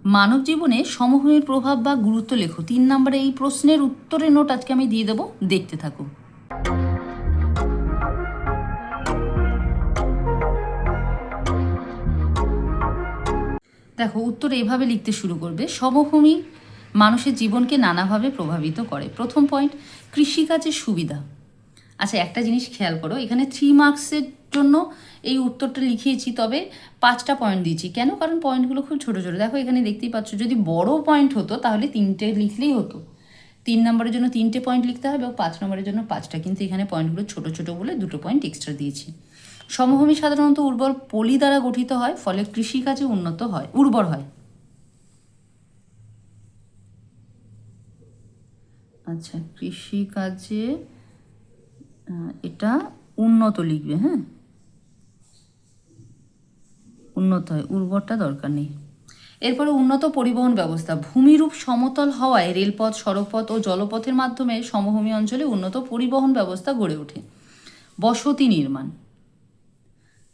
মানব জীবনে সমভূমির প্রভাব বা গুরুত্ব লেখো। 3 নম্বরে এই প্রশ্নের উত্তরের নোট আজকে আমি দিয়ে দেবো, দেখতে থাকো। দেখো, উত্তর এইভাবে লিখতে শুরু করবে। সমভূমি মানুষের জীবনকে নানাভাবে প্রভাবিত করে। প্রথম পয়েন্ট, কৃষিকাজের সুবিধা। আচ্ছা, একটা জিনিস খেয়াল করো, এখানে 3 মার্কসের জন্য এই উত্তরটা লিখিয়েছি, তবে 5টা পয়েন্ট দিয়েছি। কেন? কারণ পয়েন্টগুলো খুব ছোটো ছোটো। দেখো এখানে দেখতেই পাচ্ছ, যদি বড় পয়েন্ট হতো তাহলে 3টে লিখলেই হতো। 3 নম্বরের জন্য 3টে পয়েন্ট লিখতে হবে এবং 5 নম্বরের জন্য 5টা, কিন্তু এখানে পয়েন্টগুলো ছোটো ছোটো বলে 2টো পয়েন্ট এক্সট্রা দিয়েছি। সমভূমি সাধারণত উর্বর পলি দ্বারা গঠিত হয়, ফলে কৃষিকাজে উর্বর হয়। আচ্ছা, কৃষিকাজে এটা উন্নত লিখবে, হ্যাঁ, উন্নত হয়, উর্বরটা দরকার নেই। এরপরে উন্নত পরিবহন ব্যবস্থা। ভূমিরূপ সমতল হওয়ায় রেলপথ, সড়কপথ ও জলপথের মাধ্যমে সমভূমি অঞ্চলে উন্নত পরিবহন ব্যবস্থা গড়ে ওঠে। বসতি নির্মাণ।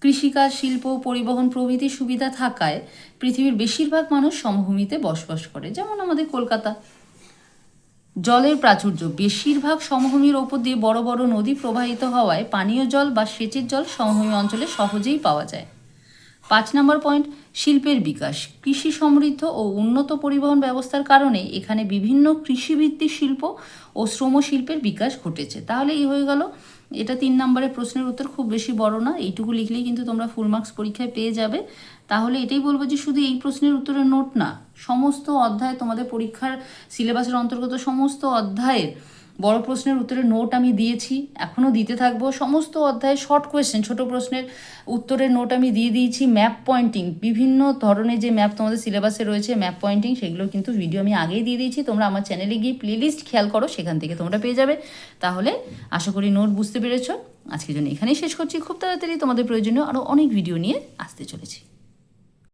কৃষিকাজ, শিল্প, পরিবহন প্রভৃতি সুবিধা থাকায় পৃথিবীর বেশিরভাগ মানুষ সমভূমিতে বসবাস করে, যেমন আমাদের কলকাতা। জলের প্রাচুর্য। বেশিরভাগ সমভূমির ওপর দিয়ে বড় বড় নদী প্রবাহিত হওয়ায় পানীয় জল বা সেচের জল সমভূমি অঞ্চলে সহজেই পাওয়া যায়। 5 নম্বর পয়েন্ট, শিল্পের বিকাশ। কৃষি সমৃদ্ধ ও উন্নত পরিবহন ব্যবস্থার কারণে এখানে বিভিন্ন কৃষিভিত্তিক শিল্প ও শ্রম শিল্পের বিকাশ ঘটেছে। তাহলে এই হয়ে গেল, এটা 3 নম্বরের প্রশ্নের উত্তর, খুব বেশি বড় না, এইটুকু লিখলেই কিন্তু তোমরা ফুল মার্কস পরীক্ষায় পেয়ে যাবে। তাহলে এটাই বলবো যে শুধু এই প্রশ্নের উত্তরের নোট না, সমস্ত অধ্যায় তোমাদের পরীক্ষার সিলেবাসের অন্তর্গত সমস্ত অধ্যায়ের বড় প্রশ্নের উত্তরের নোট আমি দিয়েছি, এখনও দিতে থাকবো। সমস্ত অধ্যায়ে শর্ট কোয়েশ্চেন, ছোট প্রশ্নের উত্তরের নোট আমি দিয়ে দিয়েছি। ম্যাপ পয়েন্টিং, বিভিন্ন ধরনের যে ম্যাপ তোমাদের সিলেবাসে রয়েছে ম্যাপ পয়েন্টিং, সেগুলো কিন্তু ভিডিও আমি আগেই দিয়ে দিয়েছি। তোমরা আমার চ্যানেলে গিয়ে প্লেলিস্ট খেয়াল করো, সেখান থেকে তোমরা পেয়ে যাবে। তাহলে আশা করি নোট বুঝতে পেরেছো। আজকের জন্য এখানেই শেষ করছি। খুব তাড়াতাড়ি তোমাদের প্রয়োজনীয় আরও অনেক ভিডিও নিয়ে আসতে চলেছি।